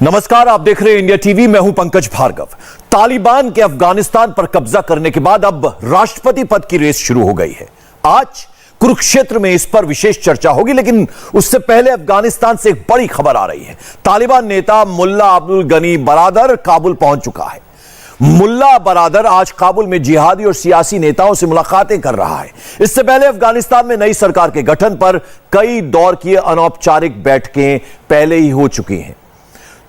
नमस्कार, आप देख रहे हैं इंडिया टीवी। मैं हूं पंकज भार्गव। तालिबान के अफगानिस्तान पर कब्जा करने के बाद अब राष्ट्रपति पद की रेस शुरू हो गई है। आज कुरुक्षेत्र में इस पर विशेष चर्चा होगी, लेकिन उससे पहले अफगानिस्तान से एक बड़ी खबर आ रही है। तालिबान नेता मुल्ला अब्दुल गनी बरादर काबुल पहुंच चुका है। मुल्ला बरादर आज काबुल में जिहादी और सियासी नेताओं से मुलाकातें कर रहा है। इससे पहले अफगानिस्तान में नई सरकार के गठन पर कई दौर की अनौपचारिक बैठकें पहले ही हो चुकी हैं।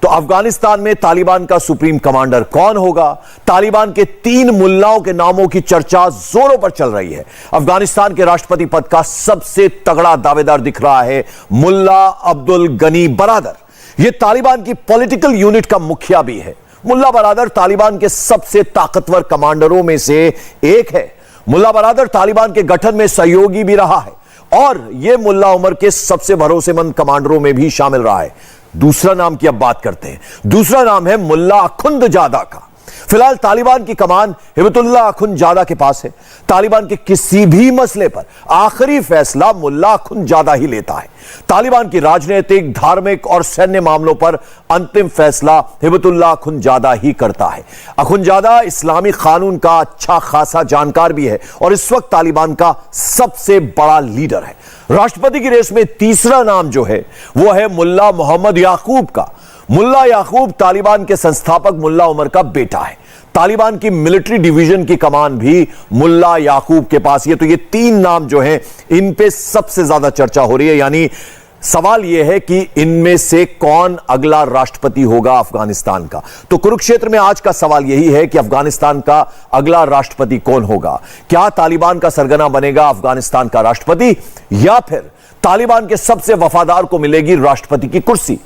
तो अफगानिस्तान में तालिबान का सुप्रीम कमांडर कौन होगा? तालिबान के 3 मुल्लाओं के नामों की चर्चा जोरों पर चल रही है। अफगानिस्तान के राष्ट्रपति पद का सबसे तगड़ा दावेदार दिख रहा है मुल्ला अब्दुल गनी बरादर। यह तालिबान की पॉलिटिकल यूनिट का मुखिया भी है। मुल्ला बरादर तालिबान के सबसे ताकतवर कमांडरों में से एक है। मुल्ला बरादर तालिबान के गठन में सहयोगी भी रहा है और यह मुल्ला उमर के सबसे भरोसेमंद कमांडरों में भी शामिल रहा है। दूसरा नाम की अब बात करते हैं। दूसरा नाम है मुल्ला अखुंदजादा का। फिलहाल तालिबान की कमान हिबतुल्लाह अखुंदजादा के पास है। तालिबान के किसी भी मसले पर आखिरी फैसला मुल्ला अखुंदजादा ही लेता है। तालिबान की राजनीतिक, धार्मिक और सैन्य मामलों पर अंतिम फैसला हिबतुल्लाह अखुंदजादा ही करता है। अखुंदजादा इस्लामी कानून का अच्छा खासा जानकार भी है और इस वक्त तालिबान का सबसे बड़ा लीडर है। राष्ट्रपति की रेस में तीसरा नाम जो है वो है मुल्ला मोहम्मद याकूब का। मुल्ला याकूब तालिबान के संस्थापक मुल्ला उमर का बेटा है। तालिबान की मिलिट्री डिवीजन की कमान भी मुल्ला याकूब के पास है। तो ये 3 नाम जो हैं, इन पे सबसे ज्यादा चर्चा हो रही है। यानी सवाल यह है कि इनमें से कौन अगला राष्ट्रपति होगा अफगानिस्तान का। तो कुरुक्षेत्र में आज का सवाल यही है कि अफगानिस्तान का अगला राष्ट्रपति कौन होगा। क्या तालिबान का सरगना बनेगा अफगानिस्तान का राष्ट्रपति, या फिर तालिबान के सबसे वफादार को मिलेगी राष्ट्रपति की कुर्सी,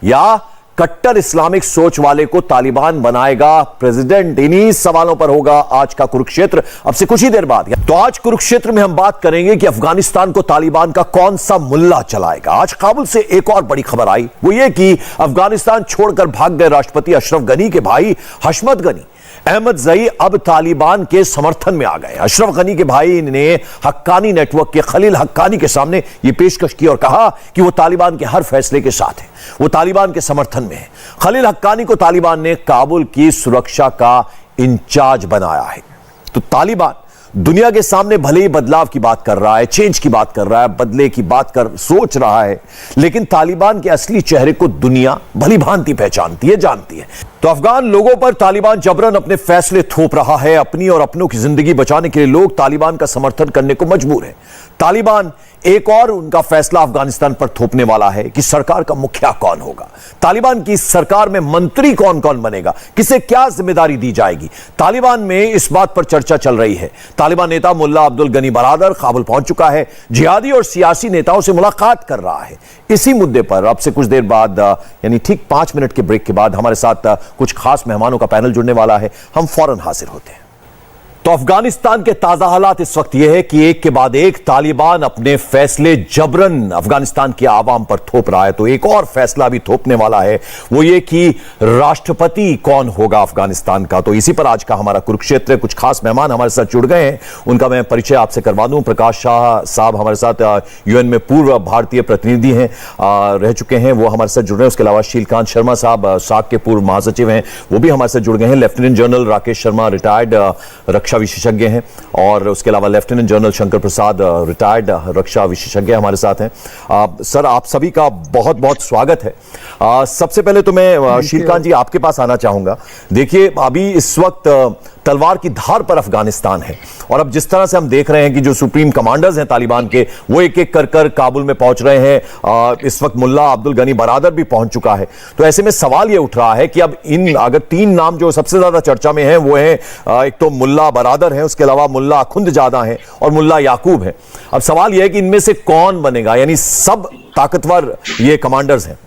या कट्टर इस्लामिक सोच वाले को तालिबान बनाएगा प्रेसिडेंट। इन्हीं सवालों पर होगा आज का कुरुक्षेत्र अब से कुछ ही देर बाद। तो आज कुरुक्षेत्र में हम बात करेंगे कि अफगानिस्तान को तालिबान का कौन सा मुल्ला चलाएगा। आज काबुल से एक और बड़ी खबर आई, वो ये कि अफगानिस्तान छोड़कर भाग गए राष्ट्रपति अशरफ गनी के भाई हशमत गनी अहमद जई अब तालिबान के समर्थन में आ गए। अशरफ गनी के भाई ने हक्कानी नेटवर्क के खलील हक्कानी के सामने यह पेशकश की और कहा कि वो तालिबान के हर फैसले के साथ है, वो तालिबान के समर्थन में है। खलील हक्कानी को तालिबान ने काबुल की सुरक्षा का इंचार्ज बनाया है। तो तालिबान दुनिया के सामने भले ही बदलाव की बात कर रहा है, चेंज की बात कर रहा है, बदले की बात कर सोच रहा है, लेकिन तालिबान के असली चेहरे को दुनिया भली भांति पहचानती है, जानती है। तो अफगान लोगों पर तालिबान जबरन अपने फैसले थोप रहा है। अपनी और अपनों की जिंदगी बचाने के लिए लोग तालिबान का समर्थन करने को मजबूर है। तालिबान एक और उनका फैसला अफगानिस्तान पर थोपने वाला है कि सरकार का मुखिया कौन होगा। तालिबान की सरकार में मंत्री कौन कौन बनेगा, किसे क्या जिम्मेदारी दी जाएगी। तालिबान में इस बात पर चर्चा चल रही है। तालिबान नेता मुल्ला अब्दुल गनी बरादर काबुल पहुंच चुका है, जिहादी और सियासी नेताओं से मुलाकात कर रहा है। इसी मुद्दे पर अब से कुछ देर बाद, यानी ठीक 5 मिनट के ब्रेक के बाद हमारे साथ कुछ खास मेहमानों का पैनल जुड़ने वाला है। हम फौरन हाजिर होते हैं। तो अफगानिस्तान के ताजा हालात इस वक्त यह है कि एक के बाद एक तालिबान अपने फैसले जबरन अफगानिस्तान के आवाम पर थोप रहा है। तो एक और फैसला भी थोपने वाला है, वो ये कि राष्ट्रपति कौन होगा अफगानिस्तान का। तो इसी पर आज का हमारा कुरुक्षेत्र, कुछ खास मेहमान हमारे साथ जुड़ गए हैं। उनका मैं परिचय आपसे करवा दूं। प्रकाश शाह साहब हमारे साथ यूएन में पूर्व भारतीय प्रतिनिधि हैं, रह चुके हैं, वो हमारे साथ जुड़ रहे हैं। उसके अलावा शीलकांत शर्मा साहब साक के पूर्व महासचिव हैं, वो भी हमारे साथ जुड़ गए हैं। Lieutenant general Rakesh Sharma retired रक्षा विशेषज्ञ हैं, और उसके अलावा lieutenant general Shankar Prasad retired रक्षा विशेषज्ञ हमारे साथ हैं। सर, आप सभी का बहुत बहुत स्वागत है। सबसे पहले तो मैं शीलकांत जी आपके पास आना चाहूंगा। देखिए, अभी इस वक्त तलवार की धार पर अफगानिस्तान है, और अब जिस तरह से हम देख रहे हैं कि जो सुप्रीम कमांडर्स हैं तालिबान के, वो एक एक कर काबुल में पहुंच रहे हैं। इस वक्त मुल्ला अब्दुल गनी बरादर भी पहुंच चुका है। तो ऐसे में सवाल ये उठ रहा है कि अब इन अगर 3 नाम जो सबसे ज्यादा चर्चा में हैं वो है, एक तो मुल्ला बरादर है, उसके अलावा मुल्ला अखुंदजादा है और मुल्ला याकूब है। अब सवाल यह है कि इनमें से कौन बनेगा, यानी सब ताकतवर ये कमांडर्स हैं।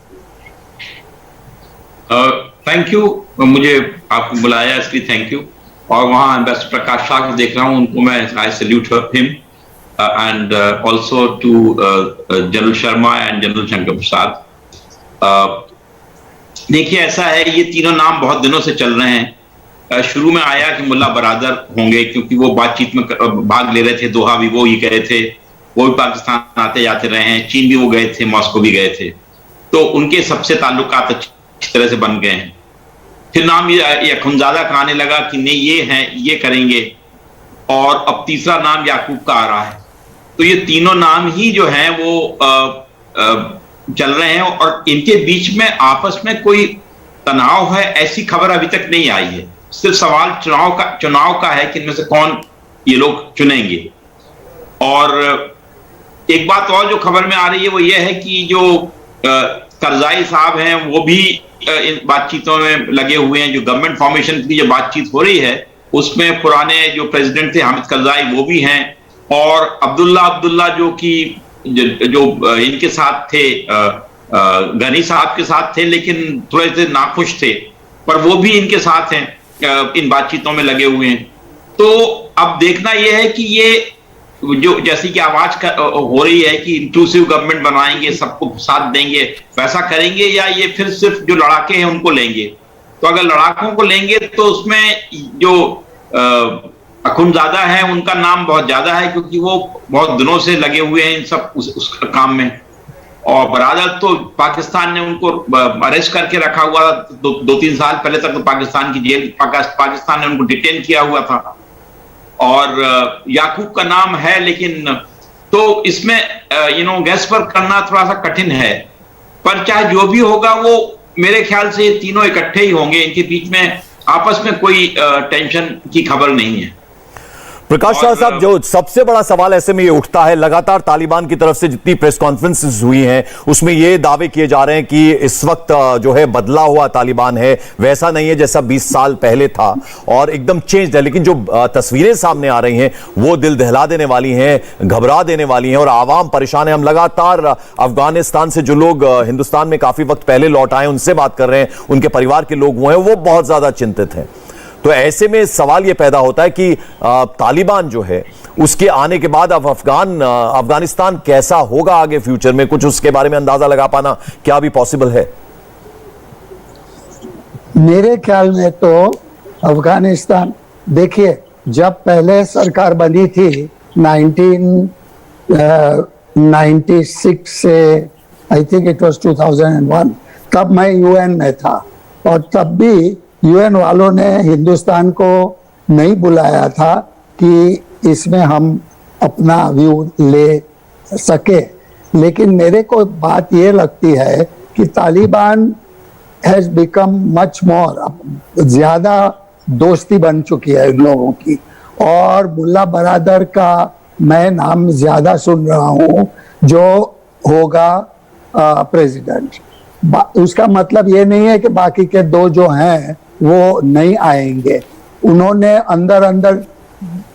थैंक यू, मुझे आपको बुलाया इसलिए थैंक यू। और वहां एम्बेसडर प्रकाश शाह को देख रहा हूं, उनको मैं I salute him and also to general Sharma and general Shankar Prasad. देखिए, ऐसा है, ये तीनों नाम बहुत दिनों से चल रहे हैं। शुरू में आया कि मुल्ला बरादर होंगे, क्योंकि वो बातचीत में भाग ले रहे थे। दोहा भी वो ही गए थे, वो भी पाकिस्तान आते जाते रहे हैं, चीन भी वो गए थे, मॉस्को भी गए थे। तो उनके सबसे ताल्लुकात इस तरह से बन गए हैं। फिर नाम ये अखुनजादा का आने लगा कि नहीं ये हैं, ये करेंगे, और अब तीसरा नाम याकूब का आ रहा है। तो ये तीनों नाम ही जो हैं वो चल रहे हैं, और इनके बीच में आपस में कोई तनाव है ऐसी खबर अभी तक नहीं आई है। सिर्फ सवाल चुनाव का है कि इनमें से कौन ये लोग चुनेंगे। और एक बात और जो खबर में आ रही है वो ये है कि जो करजाई साहब हैं वो भी इन बातचीतों में लगे हुए हैं। जो गवर्नमेंट फॉर्मेशन की जो बातचीत हो रही है उसमें पुराने जो प्रेसिडेंट थे हामिद करजाई वो भी हैं, और अब्दुल्ला जो कि जो इनके साथ थे, गनी साहब के साथ थे लेकिन थोड़े से नाखुश थे, पर वो भी इनके साथ हैं, इन बातचीतों में लगे हुए हैं। तो अब देखना यह है कि ये जो जैसी कि आवाज हो रही है कि इंक्लूसिव गवर्नमेंट बनाएंगे, सबको साथ देंगे, वैसा करेंगे, या ये फिर सिर्फ जो लड़ाके हैं उनको लेंगे। तो अगर लड़ाकों को लेंगे तो उसमें जो अखुनजादा है उनका नाम बहुत ज्यादा है, क्योंकि वो बहुत दिनों से लगे हुए हैं इन सब उस काम में। और बरादर तो पाकिस्तान ने उनको अरेस्ट करके रखा हुआ था, 2-3 साल पहले तक तो पाकिस्तान की जेल, पाकिस्तान ने उनको डिटेन किया हुआ था। और याकूब का नाम है, लेकिन तो इसमें गैस पर करना थोड़ा सा कठिन है। पर चाहे जो भी होगा वो मेरे ख्याल से ये तीनों इकट्ठे ही होंगे, इनके बीच में आपस में कोई टेंशन की खबर नहीं है। प्रकाश राव साहब, जो सबसे बड़ा सवाल ऐसे में ये उठता है, लगातार तालिबान की तरफ से जितनी प्रेस कॉन्फ्रेंसेस हुई हैं उसमें ये दावे किए जा रहे हैं कि इस वक्त जो है बदला हुआ तालिबान है, वैसा नहीं है जैसा 20 साल पहले था, और एकदम चेंज है। लेकिन जो तस्वीरें सामने आ रही हैं वो दिल दहला देने वाली हैं, घबरा देने वाली हैं, और आवाम परेशान है। हम लगातार अफगानिस्तान से जो लोग हिंदुस्तान में काफी वक्त पहले लौट आए उनसे बात कर रहे हैं, उनके परिवार के लोग वो हैं, वो बहुत ज्यादा चिंतित हैं। तो ऐसे में सवाल यह पैदा होता है कि तालिबान जो है उसके आने के बाद अब अफगानिस्तान कैसा होगा आगे फ्यूचर में, कुछ उसके बारे में अंदाजा लगा पाना क्या भी पॉसिबल है? मेरे ख्याल में तो अफगानिस्तान, देखिए जब पहले सरकार बनी थी 1996 से आई थिंक इट वाज 2001, तब मैं यूएन में था, और तब भी यूएन वालों ने हिंदुस्तान को नहीं बुलाया था कि इसमें हम अपना व्यू ले सके। लेकिन मेरे को बात ये लगती है कि Taliban has become much more, ज्यादा दोस्ती बन चुकी है इन लोगों की, और मुल्ला बरादर का मैं नाम ज्यादा सुन रहा हूँ जो होगा प्रेसिडेंट। उसका मतलब ये नहीं है कि बाकी के दो जो हैं वो नहीं आएंगे। उन्होंने अंदर अंदर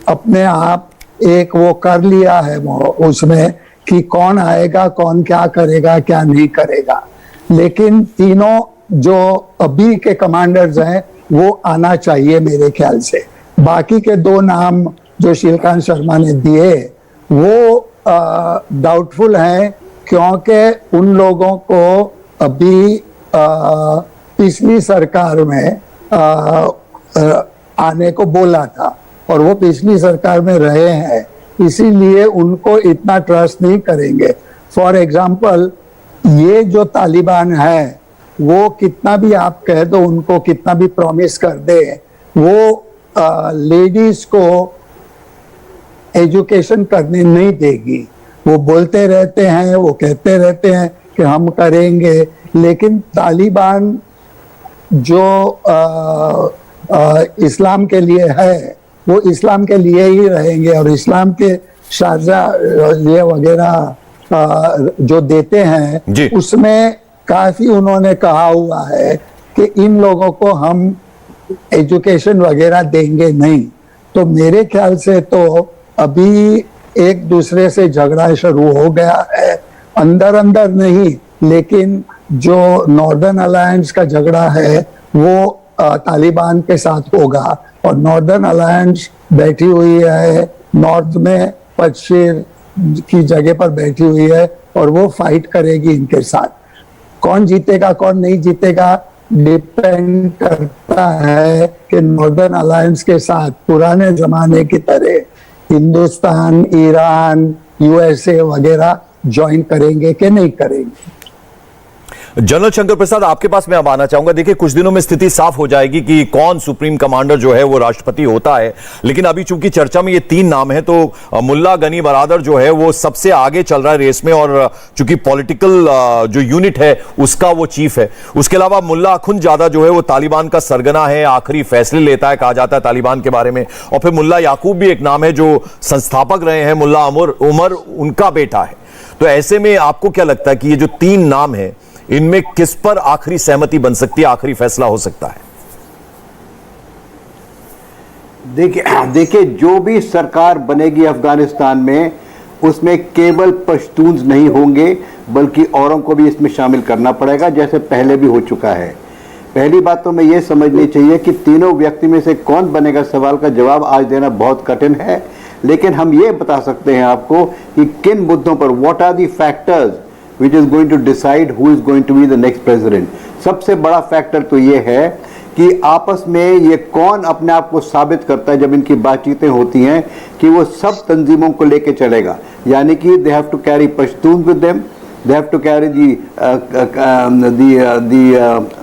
अपने आप एक वो कर लिया है वो उसमें कि कौन आएगा, कौन क्या करेगा, क्या नहीं करेगा। लेकिन तीनों जो अभी के कमांडर्स हैं वो आना चाहिए मेरे ख्याल से। बाकी के दो नाम जो श्रीकांत शर्मा ने दिए वो डाउटफुल हैं, क्योंकि उन लोगों को अभी पिछली सरकार में आने को बोला था, और वो पिछली सरकार में रहे हैं, इसीलिए उनको इतना ट्रस्ट नहीं करेंगे। फॉर एग्जाम्पल, ये जो तालिबान है वो कितना भी आप कह दो, उनको कितना भी प्रॉमिस कर दे, वो लेडीज को एजुकेशन करने नहीं देगी। वो बोलते रहते हैं, वो कहते रहते हैं कि हम करेंगे, लेकिन तालिबान जो इस्लाम के लिए है वो इस्लाम के लिए ही रहेंगे, और इस्लाम के शारजा ये वगैरह जो देते हैं उसमें काफी उन्होंने कहा हुआ है कि इन लोगों को हम एजुकेशन वगैरह देंगे नहीं। तो मेरे ख्याल से तो अभी एक दूसरे से झगड़ा शुरू हो गया है, अंदर अंदर नहीं, लेकिन जो नॉर्दर्न अलायंस का झगड़ा है वो तालिबान के साथ होगा, और नॉर्दर्न अलायंस बैठी हुई है नॉर्थ में, पश्चिम की जगह पर बैठी हुई है, और वो फाइट करेगी इनके साथ। कौन जीतेगा कौन नहीं जीतेगा डिपेंड करता है कि नॉर्दर्न अलायंस के साथ पुराने जमाने की तरह हिंदुस्तान, ईरान, यूएसए वगैरह ज्वाइन करेंगे कि नहीं करेंगे। जनरल शंकर प्रसाद, आपके पास मैं अब आना चाहूंगा। देखिए, कुछ दिनों में स्थिति साफ हो जाएगी कि कौन सुप्रीम कमांडर जो है वो राष्ट्रपति होता है, लेकिन अभी चूंकि चर्चा में ये 3 नाम है, तो मुल्ला गनी बरादर जो है वो सबसे आगे चल रहा है रेस में, और चूंकि पॉलिटिकल जो यूनिट है उसका वो चीफ है। उसके अलावा मुल्ला अखुंदजादा जो है वो तालिबान का सरगना है, आखिरी फैसले लेता है कहा जाता है तालिबान के बारे में। और फिर मुल्ला याकूब भी एक नाम है जो संस्थापक रहे हैं, मुल्ला उमर उनका बेटा है। तो ऐसे में आपको क्या लगता है कि ये जो 3 नाम है, इनमें किस पर आखिरी सहमति बन सकती है, आखिरी फैसला हो सकता है? देखिए जो भी सरकार बनेगी अफगानिस्तान में, उसमें केवल पश्तून नहीं होंगे बल्कि औरों को भी इसमें शामिल करना पड़ेगा, जैसे पहले भी हो चुका है। पहली बात तो मैं ये समझनी चाहिए कि तीनों व्यक्ति में से कौन बनेगा, सवाल का जवाब आज देना बहुत कठिन है, लेकिन हम ये बता सकते हैं आपको कि किन मुद्दों पर, what are the factors which is going to decide who is going to be the next president। सबसे बड़ा फैक्टर तो ये है कि आपस में ये कौन अपने आप को साबित करता है जब इनकी बातचीतें होती हैं कि वो सब तंजीमों को लेके चलेगा, यानी कि they have to carry Pashtuns with them, they have to carry the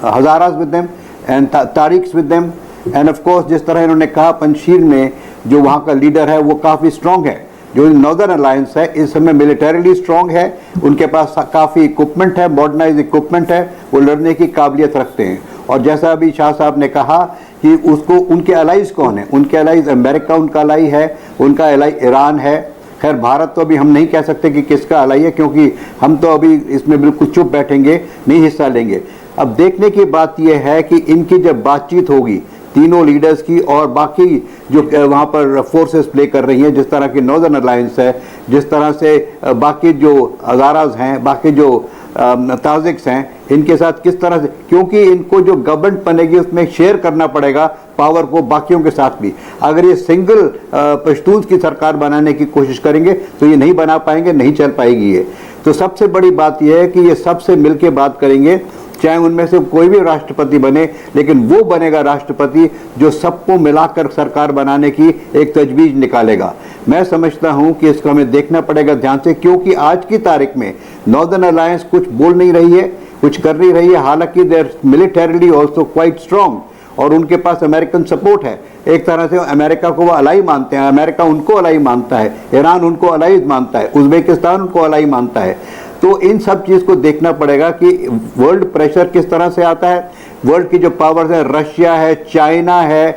Hazaras with them and Tariqs with them, and of course जिस तरह इन्होंने कहा पंजशीर में जो वहाँ का लीडर है वो काफ़ी स्ट्रॉन्ग है। जो नॉर्दर्न अलायंस है इस समय मिलिटरीली स्ट्रॉन्ग है, उनके पास काफ़ी इक्विपमेंट है, मॉडर्नाइज इक्विपमेंट है, वो लड़ने की काबिलियत रखते हैं। और जैसा अभी शाह साहब ने कहा कि उसको उनके अलाइज कौन है, उनके अलाइज अमेरिका उनका अलाई है, उनका अलाई ईरान है। खैर भारत तो अभी हम नहीं कह सकते कि किसका अलाई है, क्योंकि हम तो अभी इसमें बिल्कुल चुप बैठेंगे, नहीं हिस्सा लेंगे। अब देखने की बात यह है कि इनकी जब बातचीत होगी तीनों लीडर्स की और बाकी जो वहाँ पर फोर्सेस प्ले कर रही हैं, जिस तरह की नॉर्दर्न अलायंस है, जिस तरह से बाकी जो हज़ाराज हैं, बाकी जो ताजिक्स हैं, इनके साथ किस तरह से, क्योंकि इनको जो गवर्नमेंट बनेगी उसमें शेयर करना पड़ेगा पावर को बाकियों के साथ भी। अगर ये सिंगल पश्तून की सरकार बनाने की कोशिश करेंगे तो ये नहीं बना पाएंगे, नहीं चल पाएगी ये। तो सबसे बड़ी बात यह है कि ये सबसे मिलकर बात करेंगे, चाहे उनमें से कोई भी राष्ट्रपति बने, लेकिन वो बनेगा राष्ट्रपति जो सबको मिलाकर सरकार बनाने की एक तजवीज निकालेगा। मैं समझता हूं कि इसको हमें देखना पड़ेगा ध्यान से, क्योंकि आज की तारीख में नॉर्दर्न अलायंस कुछ बोल नहीं रही है, कुछ कर नहीं रही है, हालांकि they are militarily also quite strong और उनके पास अमेरिकन सपोर्ट है। एक तरह से अमेरिका को वो अलाई मानते हैं, अमेरिका उनको अलाई मानता है, ईरान उनको अलाई मानता है, उज्बेकिस्तान उनको अलाई मानता है। तो इन सब चीज़ को देखना पड़ेगा कि वर्ल्ड प्रेशर किस तरह से आता है। वर्ल्ड की जो पावर्स है, रशिया है, चाइना है,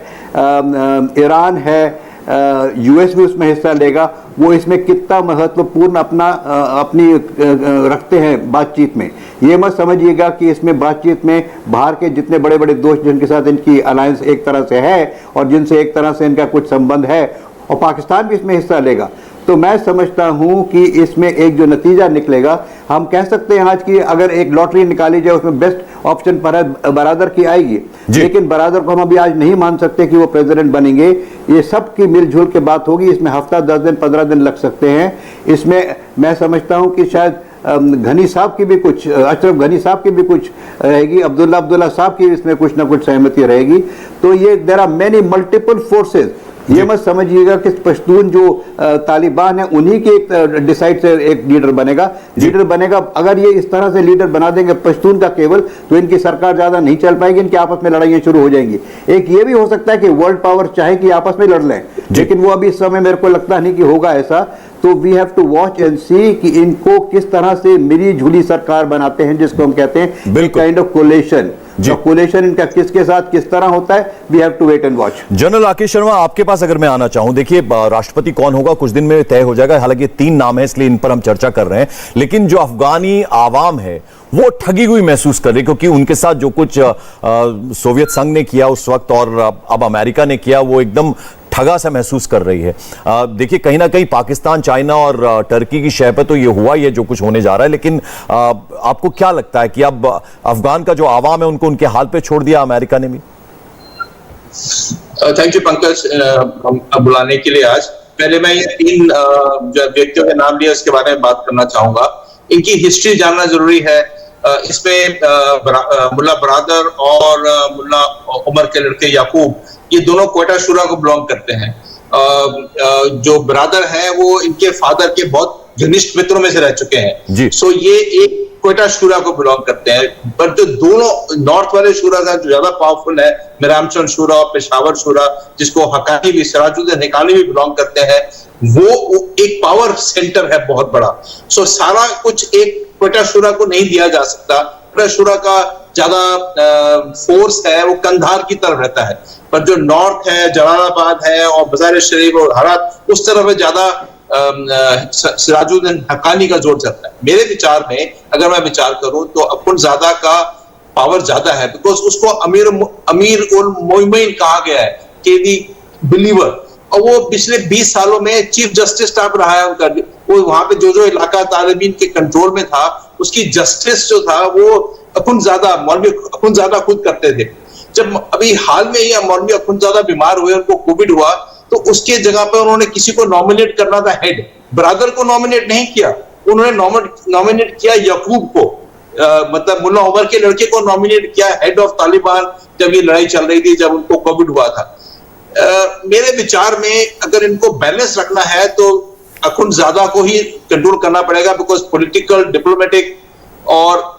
ईरान है, यूएस भी उसमें हिस्सा लेगा, वो इसमें कितना महत्वपूर्ण अपनी रखते हैं बातचीत में। ये मत समझिएगा कि इसमें बातचीत में बाहर के जितने बड़े बड़े दोस्त जिनके साथ इनकी अलायंस एक तरह से है और जिनसे एक तरह से इनका कुछ संबंध है, और पाकिस्तान भी इसमें हिस्सा लेगा। तो मैं समझता हूं कि इसमें एक जो नतीजा निकलेगा, हम कह सकते हैं आज की अगर एक लॉटरी निकाली जाए उसमें बेस्ट ऑप्शन पर बरादर की आएगी, लेकिन बरादर को हम अभी आज नहीं मान सकते कि वो प्रेसिडेंट बनेंगे। ये सब की मिलजुल के बात होगी, इसमें हफ्ता 10 दिन 15 दिन लग सकते हैं। इसमें मैं समझता हूं कि शायद घनी साहब की भी कुछ, अशरफ घनी साहब की भी कुछ रहेगी, अब्दुल्ला साहब की इसमें कुछ ना कुछ सहमति रहेगी। तो ये there are many multiple forces. ये मत समझिएगा कि पश्तून जो तालिबान है उन्हीं के एक डिसाइड से एक लीडर बनेगा। अगर ये इस तरह से लीडर बना देंगे पश्तून का केवल, तो इनकी सरकार ज्यादा नहीं चल पाएगी, इनकी आपस में लड़ाइयां शुरू हो जाएंगी। एक ये भी हो सकता है कि वर्ल्ड पावर चाहे कि आपस में लड़ लें, लेकिन वो अभी इस समय मेरे को लगता नहीं कि होगा ऐसा। तो we have to watch and see कि इनको किस तरह से मिली जुली सरकार बनाते हैं, जिसको हम कहते हैं काइंड ऑफ कोलेशन। कोलेशन इनका किसके साथ किस तरह होता है, we have to wait and watch. General Rakesh Sharma, आपके पास अगर मैं आना चाहूं, देखिए राष्ट्रपति कौन होगा कुछ दिन में तय हो जाएगा, हालांकि 3 नाम है इसलिए इन पर हम चर्चा कर रहे हैं, लेकिन जो अफगानी आवाम है वो ठगी हुई महसूस कर रही, क्योंकि उनके साथ जो कुछ सोवियत संघ ने किया उस वक्त और अब अमेरिका ने किया, वो एकदम ठगा सा महसूस कर रही है। देखिए कहीं ना कहीं पाकिस्तान, चाइना और टर्की की शय पर तो ये हुआ ही है जो कुछ होने जा रहा है, लेकिन आपको क्या लगता है कि अब अफगान का जो आवाम है उनको उनके हाल पे छोड़ दिया अमेरिका ने भी? थैंक यू पंकज बुलाने के लिए। आज पहले मैं ये 3 व्यक्तियों के नाम लिए उसके बारे में बात करना चाहूंगा। इनकी हिस्ट्री जानना जरूरी है। इसमें मुल्ला बरादर और मुल्ला उमर के लड़के याकूब, ये दोनों क्वेटा शूरा को बिलोंग करते हैं। जो ब्रदर हैं वो इनके फादर के बहुत घनिष्ठ मित्रों में से रह चुके हैं। सो ये एक क्वेटा शूरा को बिलोंग करते हैं, पर जो दोनों नॉर्थ वाले शूरा हैं जो ज्यादा पावरफुल है, मिरामचंद शूरा और पेशावर शूरा, जिसको हकानी भी, सिराजुद्दीन हकानी भी बिलोंग करते हैं, वो एक पावर सेंटर है बहुत बड़ा। सो सारा कुछ एक क्वेटा शूरा को नहीं दिया जा सकता। क्वेटा शूरा का ज्यादा फोर्स है वो कंधार की तरफ रहता है, पर जो नॉर्थ है, जलालाबाद है और मज़ार शरीफ और हरात, उस तरफ है ज्यादा सिराजुद्दीन हकानी का जोर चलता है। मेरे विचार में अगर मैं विचार करूं तो अखुंज़ादा का पावर ज्यादा है, बिकॉज उसको अमीर उल मोमिनीन कहा गया है, के दी बिलीवर, और वो पिछले 20 सालों में चीफ जस्टिस टाइप रहा है उनका। वो वहां पे जो इलाका तालिबान के कंट्रोल में था, उसकी जस्टिस जो था वो अखुंज़ादा, मौलवी अखुंज़ादा खुद करते थे। जब अभी हाल में ही मौलवी अखुंज़ादा बीमार हुए, उनको कोविड हुआ, तो उसके जगह पर उन्होंने किसी को नॉमिनेट करना था हेड, ब्रदर को नॉमिनेट नहीं किया, उन्होंने नॉमिनेट किया यकूब को, मतलब मुल्ला उमर के लड़के को नॉमिनेट किया हेड ऑफ तालिबान, जब ये लड़ाई चल रही थी, जब उनको कोविड हुआ था। मेरे विचार में अगर इनको बैलेंस रखना है तो अखुंज़ादा को ही कंट्रोल करना पड़ेगा, बिकॉज पॉलिटिकल, डिप्लोमेटिक और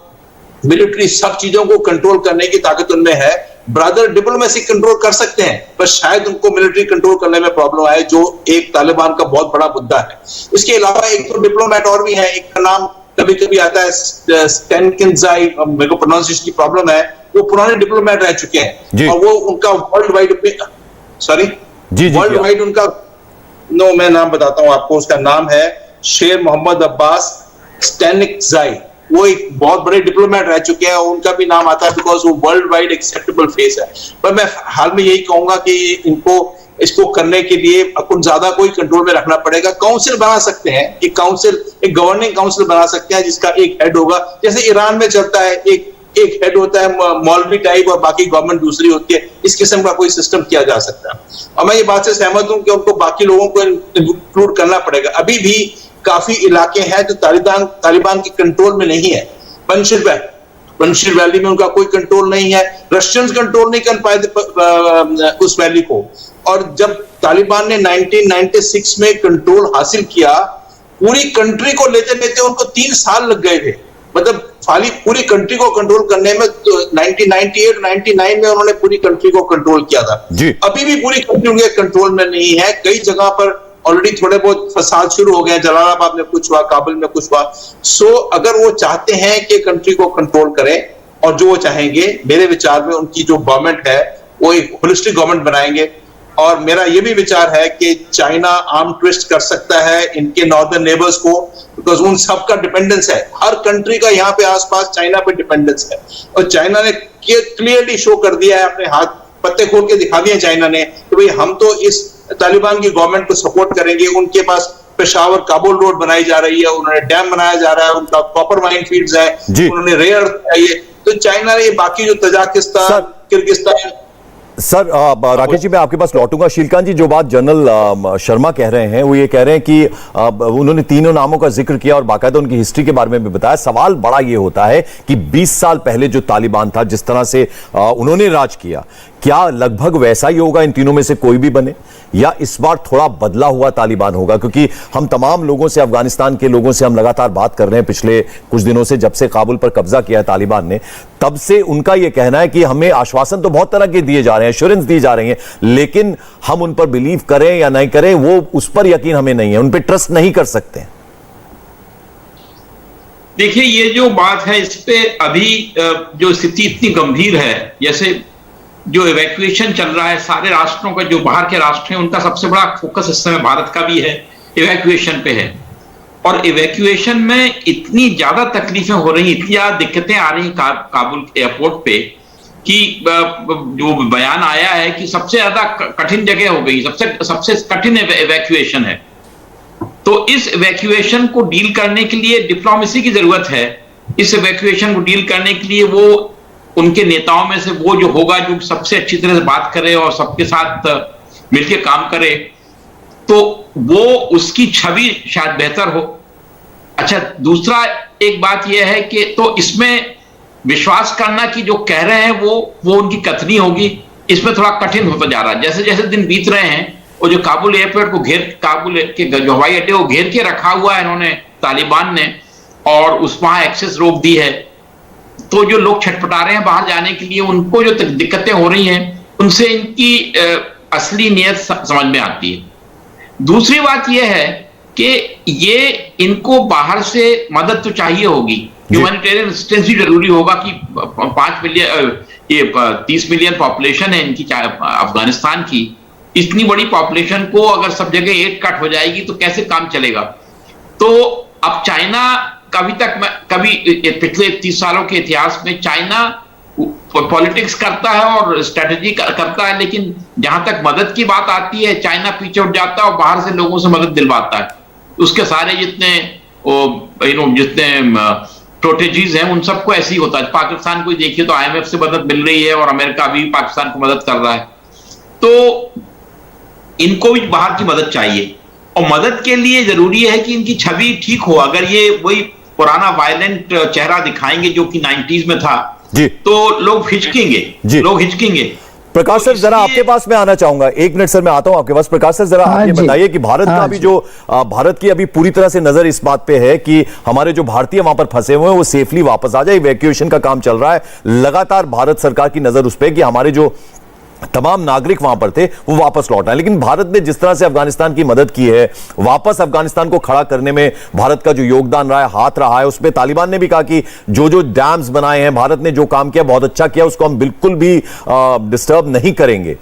मिलिट्री सब चीजों को कंट्रोल करने की ताकत उनमें है। ब्रदर डिप्लोमेसी कंट्रोल कर सकते हैं, पर शायद उनको मिलिट्री कंट्रोल करने में प्रॉब्लम आए, जो एक तालिबान का बहुत बड़ा मुद्दा है। इसके अलावा एक तो डिप्लोमेट और भी है, एक का नाम कभी कभी आता है स्टेनकिंजाई, मेरे को प्रोनाउंसिएशन की प्रॉब्लम है, वो पुराने डिप्लोमेट रह चुके हैं और वो उनका वर्ल्ड वाइड वर्ल्ड वाइड उनका मैं नाम बताता हूं आपको, उसका नाम है शेर मोहम्मद अब्बास स्टेनकिंजाई। वो एक बहुत बड़े डिप्लोमेट रह चुके हैं, उनका भी नाम आता है बिकॉज वो वर्ल्ड वाइड एक्सेप्टेबल फेस है। पर मैं हाल में यही कहूंगा कि इसको करने के लिए अखुंज़ादा को ही कंट्रोल में रखना पड़ेगा। काउंसिल बना सकते हैं, एक काउंसिल, एक गवर्निंग काउंसिल बना सकते हैं जिसका एक हेड होगा, जैसे ईरान में चलता है, एक हेड होता है मौलवी टाइप और बाकी गवर्नमेंट दूसरी होती है। इस किस्म का कोई सिस्टम किया जा सकता है। और मैं ये बात से सहमत हूं कि उनको बाकी लोगों को इंक्लूड करना पड़ेगा। अभी भी काफी इलाके हैं जो तालिबान के कंट्रोल में नहीं है। पंजशीर वैली में उनका कोई कंट्रोल नहीं है, रशियंस कंट्रोल नहीं कर पाए उस वैली को। और जब तालिबान ने 1996 में कंट्रोल हासिल किया, पूरी कंट्री को लेते लेते उनको 3 साल लग गए थे, मतलब पूरी कंट्री को कंट्रोल करने में। तो 1998-99 में उन्होंने पूरी कंट्री को कंट्रोल किया था। अभी भी पूरी कंट्री उनके कंट्रोल में नहीं है। कई जगह पर ऑलरेडी थोड़े बहुत फसाद शुरू हो गए, जलालाबाद में कुछ हुआ, काबुल में कुछ हुआ। सो अगर वो चाहते हैं कि कंट्री को कंट्रोल करें, और जो वो चाहेंगे, मेरे विचार में उनकी जो गवर्नमेंट है वो एक होलिस्टिक गवर्नमेंट बनाएंगे। और मेरा ये भी विचार है कि चाइना आर्म ट्विस्ट कर सकता है इनके नॉर्दर्न नेबर्स को, बिकॉज उन सब का डिपेंडेंस है, हर कंट्री का यहाँ पे आसपास चाइना पे डिपेंडेंस है। और चाइना ने क्लियरली शो कर दिया है, अपने हाथ पत्ते खोल के दिखा दिए चाइना ने कि भाई हम तो इस तालिबान की गवर्नमेंट को सपोर्ट करेंगे। उनके पास पेशावर काबुल रोड बनाई जा रही है, उन्होंने डैम बनाया जा रहा है, उनका कॉपर माइन फील्ड्स है, उन्होंने रेयर चाहिए। तो चाइना ने बाकी जो Tajikistan, Kyrgyzstan. Sir Rakesh ji, मैं आपके पास लौटूंगा। शीलकांत जी, जो बात जनरल शर्मा कह रहे हैं वो ये कह रहे हैं कि उन्होंने तीनों नामों का जिक्र किया और बाकायदा उनकी हिस्ट्री के बारे में भी बताया। सवाल बड़ा ये होता है कि 20 साल पहले जो तालिबान था, जिस तरह से उन्होंने राज किया, क्या लगभग वैसा ही होगा इन तीनों में से कोई भी बने, या इस बार थोड़ा बदला हुआ तालिबान होगा? क्योंकि हम तमाम लोगों से, अफगानिस्तान के लोगों से हम लगातार बात कर रहे हैं पिछले कुछ दिनों से, जब से काबुल पर कब्जा किया है तालिबान ने, तब से उनका यह कहना है कि हमें आश्वासन तो बहुत तरह के दिए जा रहे हैं, एश्योरेंस दी जा रही है, लेकिन हम उन पर बिलीव करें या नहीं करें, वो उस पर यकीन हमें नहीं है, उन पर ट्रस्ट नहीं कर सकते। देखिए, ये जो बात है, इस पे अभी जो स्थिति इतनी गंभीर है, जैसे जो इवैक्यूएशन चल रहा है सारे राष्ट्रों का, जो बाहर के राष्ट्र हैं उनका सबसे बड़ा फोकस इस समय भारत का भी है, इवैक्यूएशन पे है। और इवैक्यूएशन में इतनी ज्यादा तकलीफें हो रही, इतनी ज्यादा दिक्कतें आ रही काबुल एयरपोर्ट पे कि जो बयान आया है कि सबसे ज्यादा कठिन जगह हो गई, सबसे कठिन इवैक्यूएशन है। तो इस इवैक्यूएशन को डील करने के लिए डिप्लोमेसी की जरूरत है। इस इवैक्यूएशन को डील करने के लिए वो उनके नेताओं में से वो जो होगा जो सबसे अच्छी तरह से बात करे और सबके साथ मिलकर काम करे, तो वो उसकी छवि शायद बेहतर हो। अच्छा, दूसरा एक बात यह है कि तो इसमें विश्वास करना कि जो कह रहे हैं वो उनकी कथनी होगी, इसमें थोड़ा कठिन होता जा रहा है। जैसे जैसे दिन बीत रहे हैं, वो जो काबुल एयरपोर्ट को काबुल के जो हवाई अड्डे को घेर के रखा हुआ है इन्होंने, तालिबान ने, और उस वहां एक्सेस रोक दी है, तो जो लोग छटपटा रहे हैं बाहर जाने के लिए, उनको जो दिक्कतें हो रही हैं उनसे इनकी असली नीयत समझ में आती है। दूसरी बात यह है कि ये इनको बाहर से मदद तो चाहिए होगी, ह्यूमैनिटेरियन असिस्टेंस भी जरूरी होगा कि 5 मिलियन, ये 30 मिलियन पॉपुलेशन है इनकी अफगानिस्तान की, इतनी बड़ी पॉपुलेशन को अगर सब जगह एड कट हो जाएगी तो कैसे काम चलेगा। तो अब चाइना कभी पिछले 30 सालों के इतिहास में चाइना पॉलिटिक्स करता है और स्ट्रेटेजी करता है, लेकिन जहां तक मदद की बात आती है चाइना पीछे उठ जाता है और बाहर से लोगों से मदद दिलवाता है। उसके सारे जितने स्ट्रेटेजीज हैं उन सबको ऐसे ही होता है। पाकिस्तान को देखिए तो IMF से मदद मिल रही है और अमेरिका भी पाकिस्तान को मदद कर रहा है, तो इनको भी बाहर की मदद चाहिए। और मदद के लिए जरूरी है कि इनकी छवि ठीक हो। अगर ये वही पुराना वायलेंट चेहरा दिखाएंगे जो कि 90s में था जी, तो लोग हिचकेंगे। प्रकाश सर, जरा आपके पास मैं आना चाहूंगा, 1 मिनट सर, मैं आता हूं आपके पास। प्रकाश सर, जरा आप ये बताइए कि भारत का भी जो भारत की अभी पूरी तरह से नजर इस बात पे है कि हमारे जो भारतीय वहां पर फंसे हुए हैं वो सेफली वापस आ जाए। इवैक्यूएशन का काम चल रहा है लगातार, भारत सरकार की नजर उस पर कि हमारे जो तमाम नागरिक वहां पर थे वो वापस लौट आए। लेकिन भारत ने जिस तरह से अफगानिस्तान की मदद की है, वापस अफगानिस्तान को खड़ा करने में भारत का जो योगदान रहा है, हाथ रहा है, उसमें तालिबान ने भी कहा कि जो जो डैम्स बनाए हैं, भारत ने जो काम किया बहुत अच्छा किया, उसको हम बिल्कुल भी डिस्टर्ब नहीं करेंगे।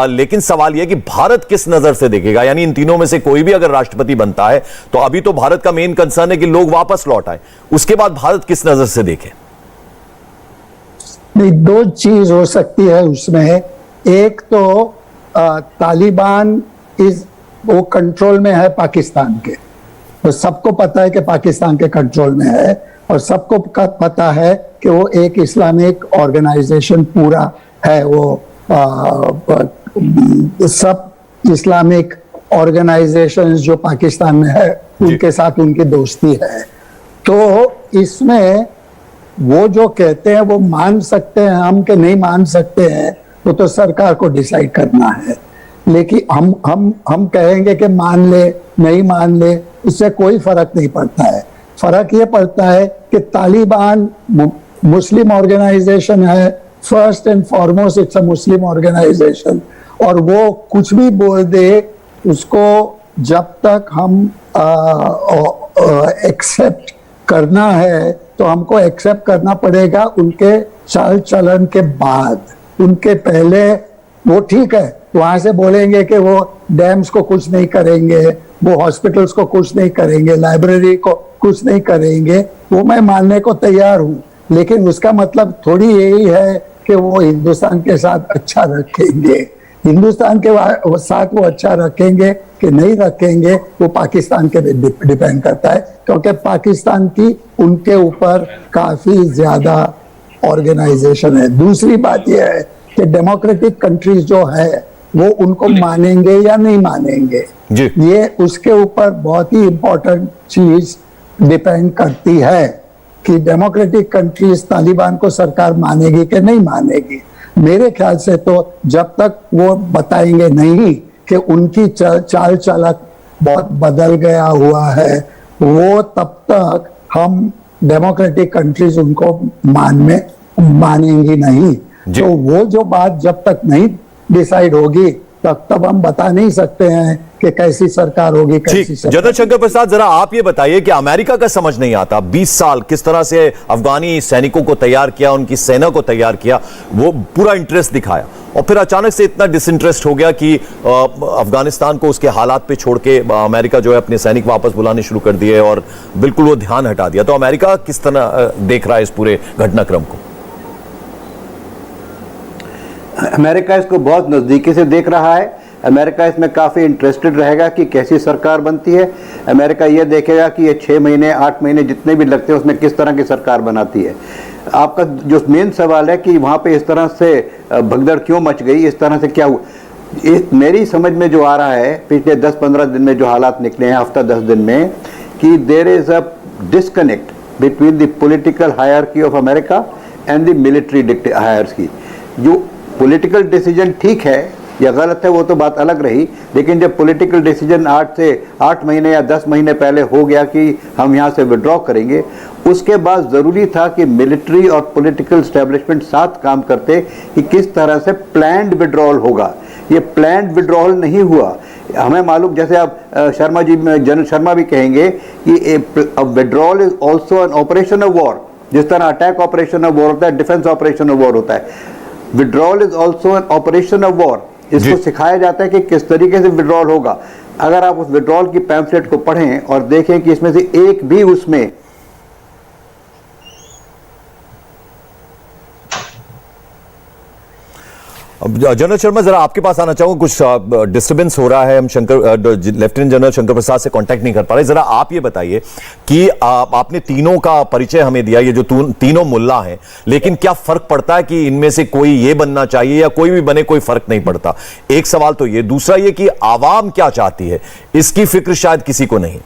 लेकिन सवाल यह कि भारत किस नजर से देखेगा, यानी इन तीनों में से कोई भी अगर राष्ट्रपति बनता है तो अभी तो भारत का मेन कंसर्न है कि लोग वापस लौट आए, उसके बाद भारत किस नजर से देखे? नहीं, 2 चीज हो सकती है उसमें। एक तो तालिबान वो कंट्रोल में है पाकिस्तान के, तो सबको पता है कि पाकिस्तान के कंट्रोल में है, और सबको पता है कि वो एक इस्लामिक ऑर्गेनाइजेशन पूरा है। वो सब इस्लामिक ऑर्गेनाइजेशंस जो पाकिस्तान में है उनके साथ उनकी दोस्ती है। तो इसमें वो जो कहते हैं वो मान सकते हैं हम कि नहीं मान सकते हैं, तो सरकार को डिसाइड करना है। लेकिन हम कहेंगे कि मान ले नहीं मान ले, इससे कोई फर्क नहीं पड़ता है। फर्क ये पड़ता है कि तालिबान मुस्लिम ऑर्गेनाइजेशन है, first and foremost it's a Muslim organisation, और वो कुछ भी बोल दे उसको जब तक हम एक्सेप्ट करना है तो हमको एक्सेप्ट करना पड़ेगा उनके चाल चलन के बाद। उनके पहले वो ठीक है, वहां से बोलेंगे कि वो डैम्स को कुछ नहीं करेंगे, वो हॉस्पिटल्स को कुछ नहीं करेंगे, लाइब्रेरी को कुछ नहीं करेंगे, वो मैं मानने को तैयार हूँ। लेकिन उसका मतलब थोड़ी यही है कि वो हिंदुस्तान के साथ अच्छा रखेंगे। हिंदुस्तान के साथ वो अच्छा रखेंगे कि नहीं रखेंगे वो पाकिस्तान के डिपेंड करता है, क्योंकि पाकिस्तान की उनके ऊपर काफी ज्यादा ऑर्गेनाइजेशन है। दूसरी बात यह है कि डेमोक्रेटिक कंट्रीज जो है वो उनको मानेंगे या नहीं मानेंगे, ये उसके ऊपर बहुत ही इंपॉर्टेंट चीज डिपेंड करती है कि डेमोक्रेटिक कंट्रीज तालिबान को सरकार मानेगी कि नहीं मानेगी। मेरे ख्याल से तो जब तक वो बताएंगे नहीं कि उनकी चाल चलक बहुत बदल गया हुआ है, वो तब तक हम डेमोक्रेटिक कंट्रीज उनको मानेंगी नहीं। तो वो जो बात जब तक नहीं डिसाइड होगी तब हम बता नहीं सकते हैं कि कैसी सरकार होगी, कैसी सरकार। जनरल शंकर प्रसाद, जरा आप ये बताइए कि अमेरिका का समझ नहीं आता 20 साल किस तरह से अफगानी सैनिकों को तैयार किया, उनकी सेना को तैयार किया, वो पूरा इंटरेस्ट दिखाया, और फिर अचानक से इतना डिसइंटरेस्ट हो गया कि अफगानिस्तान को उसके हालात पे छोड़ के अमेरिका जो है अपने सैनिक वापस बुलाने शुरू कर दिए और बिल्कुल वो ध्यान हटा दिया। तो अमेरिका किस तरह देख रहा है इस पूरे घटनाक्रम को? अमेरिका इसको बहुत नज़दीकी से देख रहा है। अमेरिका इसमें काफ़ी इंटरेस्टेड रहेगा कि कैसी सरकार बनती है। अमेरिका ये देखेगा कि ये 6 महीने 8 महीने जितने भी लगते हैं उसमें किस तरह की सरकार बनाती है। आपका जो मेन सवाल है कि वहाँ पे इस तरह से भगदड़ क्यों मच गई, इस तरह से क्या हुआ, मेरी समझ में जो आ रहा है पिछले 10-15 दिन में जो हालात निकले हैं, हफ्ता 10 दिन में, कि there is a disconnect between the political hierarchy of America and the military hierarchy. जो पॉलिटिकल डिसीजन ठीक है या गलत है वो तो बात अलग रही, लेकिन जब पॉलिटिकल डिसीजन 8 महीने या 10 महीने पहले हो गया कि हम यहाँ से विड्रॉ करेंगे, उसके बाद ज़रूरी था कि मिलिट्री और पॉलिटिकल एस्टेब्लिशमेंट साथ काम करते कि किस तरह से प्लान्ड विड्रॉल होगा। ये प्लान्ड विड्रॉल नहीं हुआ। हमें मालूम, जैसे अब शर्मा जी, जनरल शर्मा भी कहेंगे कि withdrawal is also an operation of war. जिस तरह अटैक ऑपरेशन ऑफ वॉर होता है, डिफेंस ऑपरेशन ऑफ वॉर होता है, withdrawal is also an operation of war. इसको सिखाया जाता है कि किस तरीके से विड्रॉल होगा। अगर आप उस विड्रॉल की पैम्फलेट को पढ़ें और देखें कि इसमें से एक भी उसमें जनरल शर्मा, जरा आपके पास आना चाहूंगा। कुछ डिस्टरबेंस हो रहा है, हम लेफ्टिनेंट जनरल शंकर प्रसाद से कांटेक्ट नहीं कर पा रहे। जरा आप ये बताइए कि आपने तीनों का परिचय हमें दिया, ये जो तीनों मुल्ला हैं, लेकिन क्या फर्क पड़ता है कि इनमें से कोई ये बनना चाहिए या कोई भी बने, कोई फर्क नहीं पड़ता? एक सवाल तो ये। दूसरा ये कि आवाम क्या चाहती है, इसकी फिक्र शायद किसी को नहीं।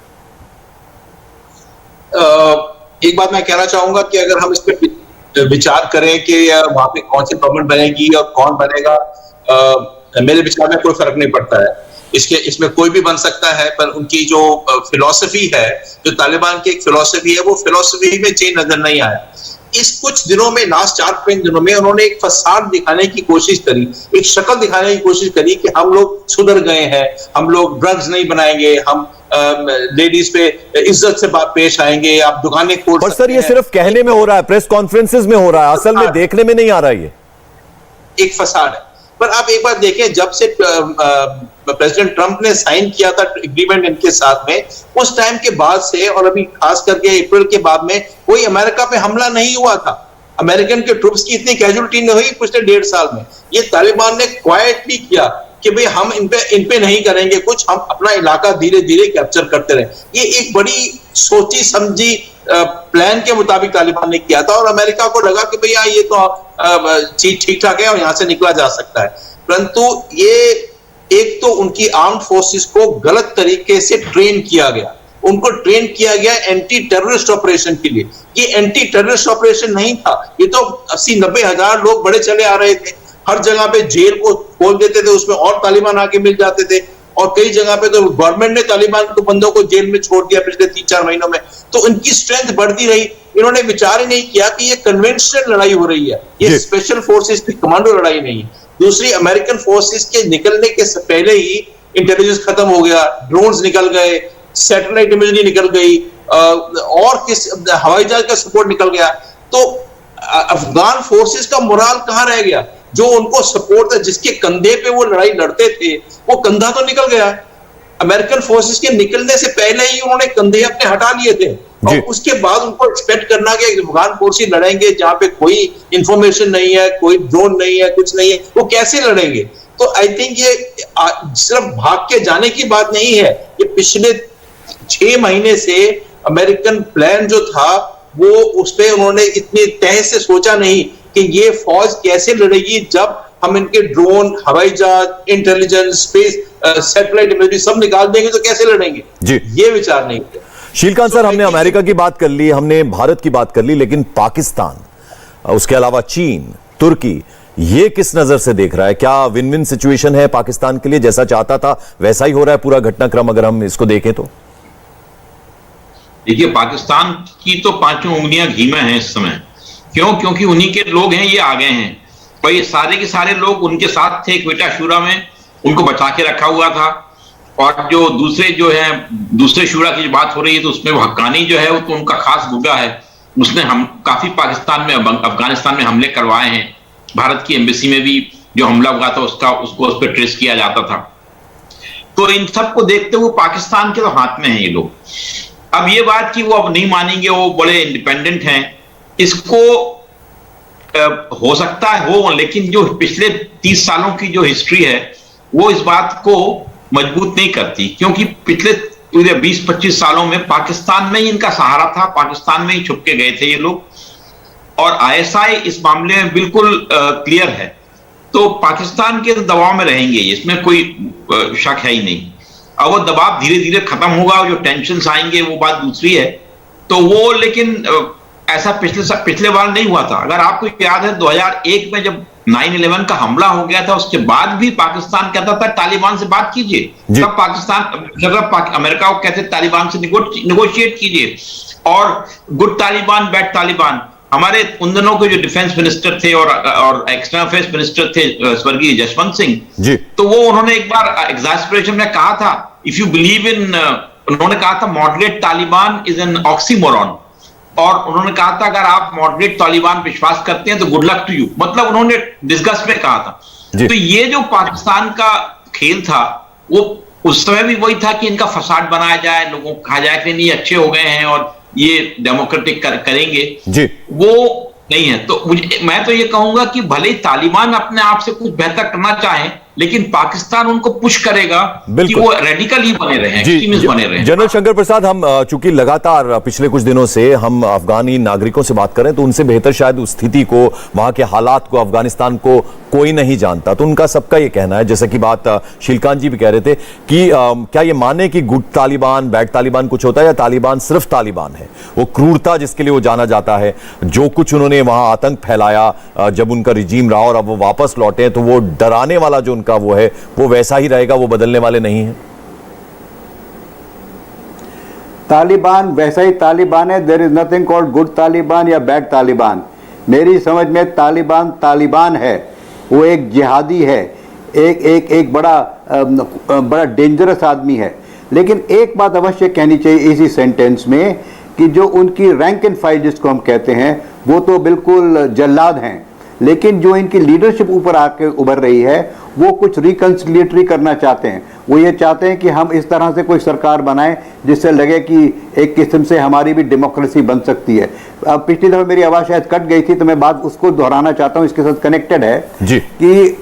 एक बात मैं कहना चाहूंगा कि अगर हम इस पे विचार करें कि वहां पे कौन सी गवर्नमेंट बनेगी और कौन बनेगा, मेरे विचार में कोई फर्क नहीं पड़ता है। इसमें कोई भी बन सकता है, पर उनकी जो फिलॉसफी है, जो तालिबान की एक फिलॉसफी है, वो फिलॉसफी में चेंज नजर नहीं आया। इस कुछ दिनों में, लास्ट 4-5 दिनों में उन्होंने एक फसाद दिखाने की कोशिश करी, एक शक्ल दिखाने की कोशिश करी कि हम लोग सुधर गए हैं, हम लोग ड्रग्स नहीं बनाएंगे, हम लेडीज पे इज्जत से पेश आएंगे, आप दुकानें खोल सकते हैं। पर सर, ये सिर्फ कहने में हो रहा है, प्रेस कॉन्फ्रेंसेस में हो रहा है, असल में देखने में नहीं आ रहा है। ये एक फसाद है। पर आप एक बात देखें, जब से प्रेसिडेंट ट्रंप ने साइन किया था एग्रीमेंट इनके साथ में, उस टाइम के बाद से और अभी खास करके अप्रैल के बाद में कोई अमेरिका पे हमला नहीं हुआ था। अमेरिकन के ट्रूप्स की इतनी कैजुअलिटी नहीं हुई पिछले 1.5 साल में। ये तालिबान ने क्वाइटली किया कि भाई हम इन पे नहीं करेंगे कुछ, हम अपना इलाका धीरे धीरे कैप्चर करते रहे। ये एक बड़ी सोची समझी प्लान के मुताबिक तालिबान ने किया था और अमेरिका को लगा कि भैया ये तो चीज ठीक ठाक है और यहां से निकला जा सकता है। परंतु ये एक तो उनकी आर्म्ड फोर्सेस को गलत तरीके से ट्रेन किया गया, उनको ट्रेन किया गया एंटी टेररिस्ट ऑपरेशन के लिए। ये एंटी टेररिस्ट ऑपरेशन नहीं था, ये तो 80-90 हजार लोग बड़े चले आ रहे थे, हर जगह पे जेल को खोल देते थे, उसमें और तालिबान आके मिल जाते थे, और कई जगह पे तो गवर्नमेंट ने तालिबान को बंदों को जेल में छोड़ दिया पिछले 3-4 महीनों में। तो उनकी स्ट्रेंथ बढ़ती रही। इन्होंने विचार ही नहीं किया कि ये कन्वेंशनल लड़ाई हो रही है, ये स्पेशल फोर्सेस की कमांडो लड़ाई नहीं है। दूसरी, अमेरिकन फोर्सेस के निकलने के पहले ही इंटेलिजेंस खत्म हो गया, ड्रोन्स निकल गए, सैटेलाइट इमेजरी निकल गई, और हवाई जहाज का सपोर्ट निकल गया। तो अफगान फोर्सेस का मोराल कहां रह गया? जो उनको सपोर्ट था, जिसके कंधे पे वो लड़ाई लड़ते थे, वो कंधा तो निकल गया। अमेरिकन फोर्सेस के निकलने से पहले ही उन्होंने कंधे अपने हटा लिए थे, और उसके बाद उनको एक्सपेक्ट करना कि अफगान फोर्सेस लड़ेंगे जहां पे कोई इंफॉर्मेशन नहीं है, कोई ड्रोन नहीं है, कुछ नहीं है, वो कैसे लड़ेंगे? तो आई थिंक ये सिर्फ भाग के जाने की बात नहीं है, ये पिछले 6 महीने से अमेरिकन प्लान जो था वो उस पर उन्होंने इतनी तह से सोचा नहीं कि ये फौज कैसे लड़ेगी जब हम इनके ड्रोन, हवाई जहाज, इंटेलिजेंस, स्पेस, सैटेलाइट इमेजरी सब निकाल देंगे तो कैसे लड़ेंगे जी। ये विचार नहीं है। शीलकांत सर, हमने अमेरिका की बात कर ली, हमने भारत की बात कर ली, लेकिन पाकिस्तान, उसके अलावा चीन, तुर्की, ये किस नजर से देख रहा है? क्या विन विन सिचुएशन है पाकिस्तान के लिए? जैसा चाहता था वैसा ही हो रहा है पूरा घटनाक्रम, अगर हम इसको देखें तो? देखिए, पाकिस्तान की तो 5 उंगलियां घी में हैं इस समय। क्यों? क्योंकि उन्हीं के लोग हैं, ये आ गए हैं, और ये सारे के सारे लोग उनके साथ थे क्वेटा शूरा में, उनको बचा के रखा हुआ था। और जो दूसरे शूरा की जो बात हो रही है, तो उसमें वो हक्कानी जो है वो तो उनका खास गुर्गा है, उसने काफी पाकिस्तान में, अफगानिस्तान में हमले करवाए हैं। भारत की एम्बेसी में भी जो हमला हुआ था उसको उस पर ट्रेस किया जाता था। तो इन सबको देखते हुए पाकिस्तान के तो हाथ में है ये लोग। अब ये बात कि वो अब नहीं मानेंगे, वो बड़े इंडिपेंडेंट हैं, इसको हो सकता है हो, लेकिन जो पिछले 30 सालों की जो हिस्ट्री है वो इस बात को मजबूत नहीं करती, क्योंकि पिछले 20-25 सालों में पाकिस्तान में ही इनका सहारा था, पाकिस्तान में ही छुप के गए थे ये लोग, और आईएसआई इस मामले में बिल्कुल क्लियर है। तो पाकिस्तान के दबाव में रहेंगे, इसमें कोई शक है ही नहीं। अब वो दबाव धीरे धीरे खत्म होगा, जो टेंशन आएंगे वो बात दूसरी है। तो वो, लेकिन ऐसा पिछले बार नहीं हुआ था। अगर आपको याद है 2001 में जब 9/11 का हमला हो गया था, उसके बाद भी पाकिस्तान कहता था तालिबान से बात कीजिए, तब पाकिस्तान अमेरिका को कहते तालिबान से निगोशिएट कीजिए। और गुड तालिबान बैड तालिबान, हमारे उन दिनों के जो डिफेंस मिनिस्टर थे और एक्सटर्नल अफेयर्स मिनिस्टर थे स्वर्गीय जसवंत सिंह, तो वो उन्होंने एक बार एग्जास्परेशन में कहा था, इफ यू बिलीव इन, उन्होंने कहा था moderate Taliban is an oxymoron, और उन्होंने कहा था अगर आप मॉडरेट तालिबान विश्वास करते हैं तो गुड लक टू यू, मतलब उन्होंने डिस्गस्ट में कहा था। तो ये जो पाकिस्तान का खेल था वो उस समय भी वही था कि इनका फसाद बनाया जाए, लोगों को कहा जाए कि नहीं अच्छे हो गए हैं और ये डेमोक्रेटिक करेंगे जी, वो नहीं है। तो मैं तो ये कहूंगा कि भले ही तालिबान अपने आप से कुछ बेहतर करना चाहे, लेकिन पाकिस्तान उनको पुश करेगा कि वो रेडिकल ही बने रहे, एक्सट्रीमिस्ट बने रहे। जनरल शंकर प्रसाद, हम चूंकि लगातार पिछले कुछ दिनों से हम अफगानी नागरिकों से बात करें तो उनसे बेहतर शायद उस स्थिति को, वहां के हालात को, अफगानिस्तान को कोई नहीं जानता। तो उनका सबका ये कहना है, जैसे कि बात शीलकांत जी भी कह रहे थे, कि क्या ये माने कि गुड तालिबान बैड तालिबान कुछ होता है, या तालिबान सिर्फ तालिबान है? वो क्रूरता जिसके लिए वो जाना जाता है, जो कुछ उन्होंने वहां आतंक फैलाया जब उनका रिजीम रहा और अब वो वापस लौटे, तो वो डराने वाला जो उनका वो है वो वैसा ही रहेगा, वो बदलने वाले नहीं है? तालिबान वैसा ही तालिबान है। There is nothing called good Taliban या बैड तालिबान। मेरी समझ में तालिबान है, वो एक जिहादी है, एक बड़ा डेंजरस आदमी है। लेकिन एक बात अवश्य कहनी चाहिए इसी सेंटेंस में, कि जो उनकी रैंक एंड फाइल जिसको हम कहते हैं, वो तो बिल्कुल जल्लाद हैं, लेकिन जो इनकी लीडरशिप ऊपर आके उभर रही है वो कुछ रिकंसिलिएटरी करना चाहते हैं। वो ये चाहते हैं कि हम इस तरह से कोई सरकार बनाएं जिससे लगे कि एक किस्म से हमारी भी डेमोक्रेसी बन सकती है। अब पिछली दफा मेरी आवाज़ शायद कट गई थी, तो मैं बात उसको दोहराना चाहता हूँ, इसके साथ कनेक्टेड है जी। कि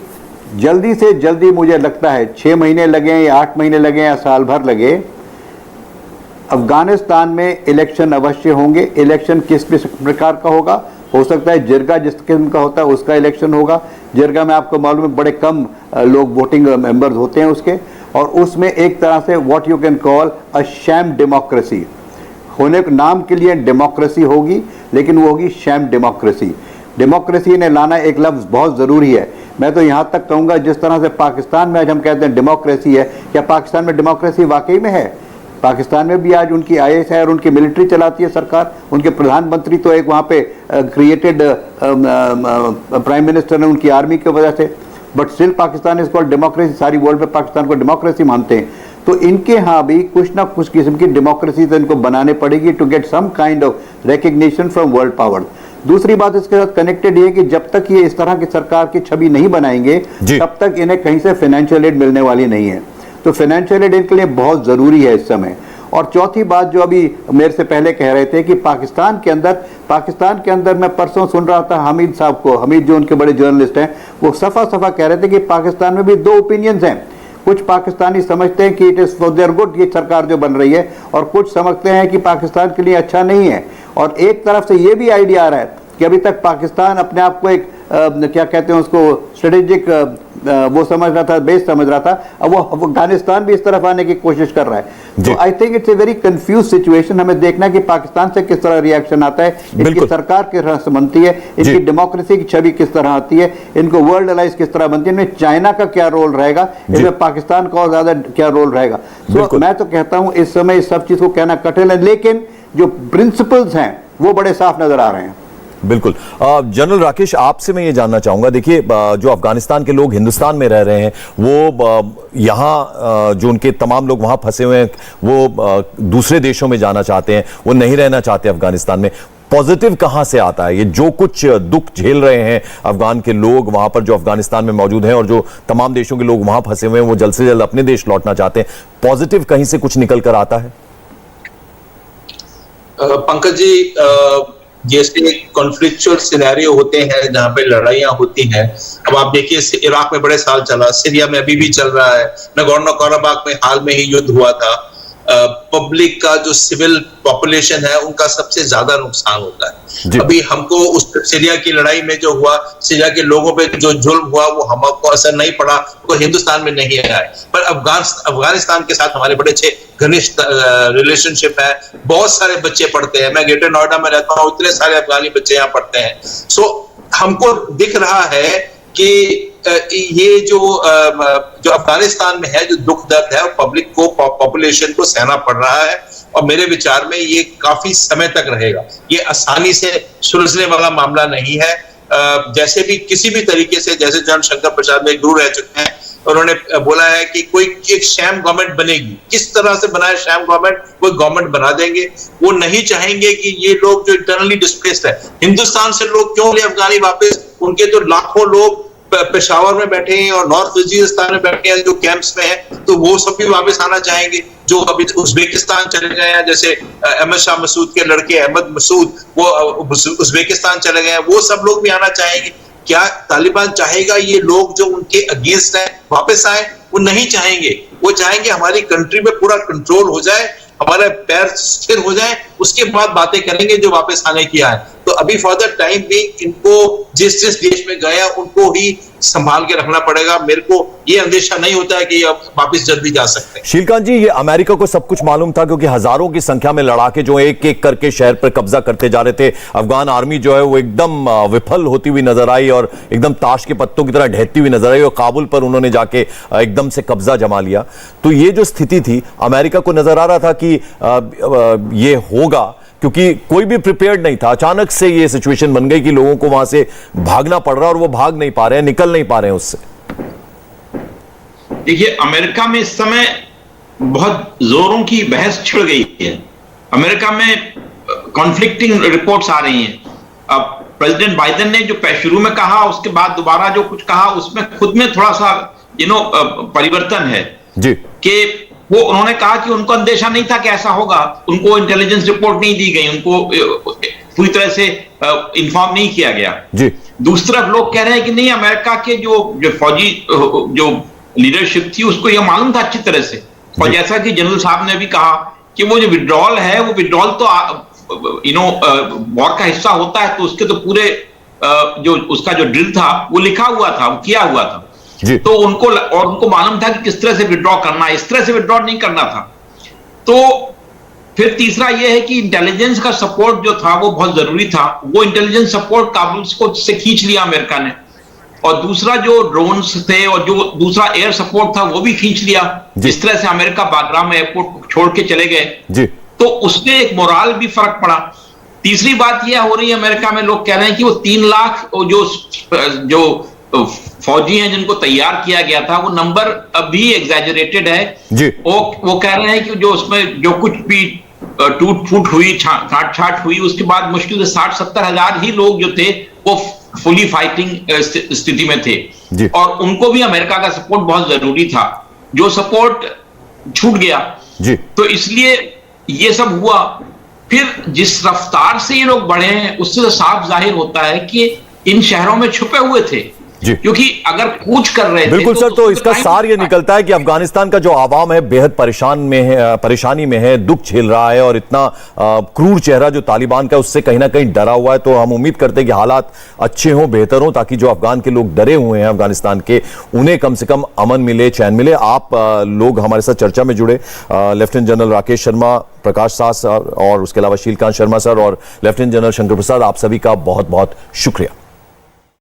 जल्दी से जल्दी मुझे लगता है 6 महीने लगे या 8 महीने लगे या साल भर लगे, अफगानिस्तान में इलेक्शन अवश्य होंगे। इलेक्शन किस प्रकार का होगा? हो सकता है जिरगा जिस किस्म का होता है उसका इलेक्शन होगा। जिरगा में आपको मालूम है बड़े कम लोग वोटिंग मेंबर्स होते हैं उसके, और उसमें एक तरह से what you can call a sham democracy होने के नाम के लिए डेमोक्रेसी होगी, लेकिन वो होगी शैम डेमोक्रेसी। डेमोक्रेसी ने लाना एक लफ्ज़ बहुत ज़रूरी है। मैं तो यहाँ तक कहूँगा जिस तरह से पाकिस्तान में आज हम कहते हैं डेमोक्रेसी है, क्या पाकिस्तान में डेमोक्रेसी वाकई में है? पाकिस्तान में भी आज उनकी IAS है और उनकी मिलिट्री चलाती है सरकार। उनके प्रधानमंत्री तो एक वहाँ पे क्रिएटेड प्राइम मिनिस्टर है उनकी आर्मी की वजह से, but still Pakistan is called democracy. सारी वर्ल्ड में पाकिस्तान को डेमोक्रेसी मानते हैं। तो इनके यहाँ भी कुछ ना कुछ किस्म की डेमोक्रेसी तो इनको बनाने पड़ेगी to get some kind of recognition from world power. दूसरी बात इसके साथ कनेक्टेड ये कि जब तक ये इस तरह की सरकार की छवि नहीं बनाएंगे तब तक इन्हें कहीं से फाइनेंशियल एड मिलने वाली नहीं है। तो फाइनेंशियल एड इनके लिए बहुत ज़रूरी है इस समय। और चौथी बात जो अभी मेरे से पहले कह रहे थे कि पाकिस्तान के अंदर मैं परसों सुन रहा था हमीद साहब को, हमीद जो उनके बड़े जर्नलिस्ट हैं, वो सफा कह रहे थे कि पाकिस्तान में भी 2 ओपिनियंस हैं। कुछ पाकिस्तानी समझते हैं कि it is for their good ये सरकार जो बन रही है, और कुछ समझते हैं कि पाकिस्तान के लिए अच्छा नहीं है। और एक तरफ से ये भी आइडिया आ रहा है कि अभी तक पाकिस्तान अपने आप को एक क्या कहते हैं उसको स्ट्रेटेजिक वो समझ रहा था, बेस समझ रहा था, अब वो अफगानिस्तान भी इस तरफ आने की कोशिश कर रहा है। तो I think it's a very confuse situation. हमें देखना है कि पाकिस्तान से किस तरह रिएक्शन आता है, इनकी सरकार किस तरह से बनती है, इनकी डेमोक्रेसी की छवि किस तरह आती है, इनको वर्ल्ड अलाइज किस तरह बनती है, इनमें चाइना का क्या रोल रहेगा, इनमें पाकिस्तान का और ज्यादा क्या रोल रहेगा। सो मैं तो कहता हूं इस समय इस सब चीज को कहना कठिन है, लेकिन जो प्रिंसिपल्स हैं वो बड़े साफ नजर आ रहे हैं। बिल्कुल। जनरल राकेश, आपसे मैं ये जानना चाहूंगा, देखिए जो अफगानिस्तान के लोग हिंदुस्तान में रह रहे हैं, वो यहाँ जो उनके तमाम लोग वहां फंसे हुए हैं, वो दूसरे देशों में जाना चाहते हैं, वो नहीं रहना चाहते अफगानिस्तान में। पॉजिटिव कहां से आता है? ये जो कुछ दुख झेल रहे हैं अफगान के लोग वहां पर जो अफगानिस्तान में मौजूद हैं, और जो तमाम देशों के लोग वहां फंसे हुए हैं, वो जल्द से जल्द अपने देश लौटना चाहते हैं, पॉजिटिव कहीं से कुछ निकल कर आता है? पंकज जी, जैसे कॉन्फ्लिक्चुअल सिनेरियो होते हैं जहां पे लड़ाइयां होती हैं, अब आप देखिए इराक में बड़े साल चला, सीरिया में अभी भी चल रहा है, नगोर्नो-कराबाख में हाल में ही युद्ध हुआ था, पब्लिक का जो सिविल पॉपुलेशन है उनका सबसे ज्यादा नुकसान होता है। अभी हमको उस सीरिया की लड़ाई में जो हुआ, सीरिया के लोगों पे जो जुल्म हुआ वो हमको असर नहीं पड़ा, वो हिंदुस्तान में नहीं आया है। पर अफगानिस्तान के साथ हमारे बड़े अच्छे घनिष्ठ रिलेशनशिप है। बहुत सारे बच्चे पढ़ते हैं, मैं ग्रेटर नोएडा में रहता हूँ, इतने सारे अफगानी बच्चे यहाँ पढ़ते हैं। सो हमको दिख रहा है कि ये जो अफगानिस्तान में है, जो दुख दर्द है, पब्लिक को, पॉपुलेशन को सहना पड़ रहा है। और मेरे विचार में ये काफी समय तक रहेगा, ये आसानी से सुलझने वाला मामला नहीं है। जैसे भी किसी भी तरीके से, जैसे जन शंकर प्रसाद में गुरु रह चुके हैं, उन्होंने बोला है कि कोई एक शैम गवर्नमेंट बनेगी। किस तरह से बनाए शैम गवर्नमेंट, कोई गवर्नमेंट बना देंगे। वो नहीं चाहेंगे कि ये लोग जो इंटरनली डिस्प्लेस्ड है, हिंदुस्तान से लोग क्यों ले अफगानी वापस, उनके तो लाखों लोग पेशावर में बैठे हैं और नॉर्थ वजीरिस्तान में बैठे हैं जो कैंप्स में हैं, तो वो सब भी वापस आना चाहेंगे। जो अभी उज्बेकिस्तान चले गए हैं, जैसे अहमद शाह मसूद के लड़के अहमद मसूद, वो उज्बेकिस्तान चले गए हैं, वो सब लोग भी आना चाहेंगे। क्या तालिबान चाहेगा ये लोग जो उनके अगेंस्ट हैं वापस आए? वो नहीं चाहेंगे। वो चाहेंगे हमारी कंट्री में पूरा कंट्रोल हो जाए, हमारे पैर स्थिर हो जाए, उसके बाद बातें करेंगे जो वापस आने की आए। तो अभी फॉर द टाइम भी इनको जिस जिस देश में गया उनको ही संभाल के रखना पड़ेगा। मेरे को ये अंदेशा नहीं होता है कि अब वापस जल्दी जा सकते हैं। शीलकांत जी, ये अमेरिका को सब कुछ मालूम था, क्योंकि हजारों की संख्या में लड़ाके जो एक एक करके शहर पर कब्जा करते जा रहे थे। अफगान आर्मी जो है वो एकदम विफल होती हुई नजर आई और एकदम ताश के पत्तों की तरह ढहती हुई नजर आई और काबुल पर उन्होंने जाके एकदम से कब्जा जमा लिया। तो ये जो स्थिति थी, अमेरिका को नजर आ रहा था कि ये होगा, क्योंकि कोई भी प्रिपेयर्ड नहीं था। अचानक से ये सिचुएशन बन गई कि लोगों को वहां से भागना पड़ रहा है और वो भाग नहीं पा रहे हैं, निकल नहीं पा रहे हैं उससे। देखिए, अमेरिका में इस समय बहुत जोरों की बहस छिड़ गई है। अमेरिका में कॉन्फ्लिक्टिंग रिपोर्ट्स आ रही हैं। अब प्रेसिडेंट बाइडेन ने जो शुरू में कहा, उसके बाद दोबारा जो कुछ कहा, उसमें खुद में थोड़ा सा परिवर्तन है जी, कि वो उन्होंने कहा कि उनको अंदेशा नहीं था कि ऐसा होगा, उनको इंटेलिजेंस रिपोर्ट नहीं दी गई, उनको पूरी तरह से इन्फॉर्म नहीं किया गया जी। दूसरी तरफ लोग कह रहे हैं कि नहीं, अमेरिका के जो फौजी जो लीडरशिप थी उसको यह मालूम था अच्छी तरह से। और जैसा कि जनरल साहब ने भी कहा कि वो जो विड्रॉल है, वो विड्रॉल तो वॉर का हिस्सा होता है, तो उसके तो पूरे जो उसका जो ड्रिल था वो लिखा हुआ था, वो किया हुआ था जी। तो उनको मालूम था कि किस तरह से विड्रॉ करना है, इस तरह से विड्रॉ नहीं करना था। तो फिर तीसरा यह है कि इंटेलिजेंस का सपोर्ट जो था वो बहुत जरूरी था। वो इंटेलिजेंस सपोर्ट काबुल को से खींच लिया अमेरिका ने, और दूसरा जो ड्रोन्स थे और जो दूसरा एयर सपोर्ट था वो भी खींच लिया। जिस तरह से अमेरिका बागराम एयरपोर्ट छोड़ के चले गए, तो उससे एक मोराल भी फर्क पड़ा। तीसरी बात यह हो रही है, अमेरिका में लोग कह रहे हैं कि वो 3 लाख जो फौजी हैं जिनको तैयार किया गया था, वो नंबर अभी एग्जैजरेटेड है जी। वो कह रहे हैं कि जो उसमें जो कुछ भी टूट फूट हुई, काट छाट हुई, उसके बाद मुश्किल से 60-70 हजार ही लोग जो थे वो फुली फाइटिंग स्थिति में थे जी। और उनको भी अमेरिका का सपोर्ट बहुत जरूरी था, जो सपोर्ट छूट गया जी। तो इसलिए ये सब हुआ। फिर जिस रफ्तार से ये लोग बढ़े हैं, उससे तो साफ जाहिर होता है कि इन शहरों में छुपे हुए थे जी। क्योंकि अगर कूच कर रहे थे बिल्कुल सर, तो इसका सार ये निकलता है कि अफगानिस्तान का जो आवाम है बेहद परेशानी में है, दुख झेल रहा है, और इतना क्रूर चेहरा जो तालिबान का उससे कहीं ना कहीं डरा हुआ है। तो हम उम्मीद करते हैं कि हालात अच्छे हों, बेहतर हों, ताकि जो अफगान के लोग डरे हुए हैं अफगानिस्तान के, उन्हें कम से कम अमन मिले, चैन मिले। आप लोग हमारे साथ चर्चा में जुड़े, लेफ्टिनेंट जनरल राकेश शर्मा, प्रकाश साह सर, और उसके अलावा शीलकांत शर्मा सर और लेफ्टिनेंट जनरल शंकर प्रसाद, आप सभी का बहुत बहुत शुक्रिया।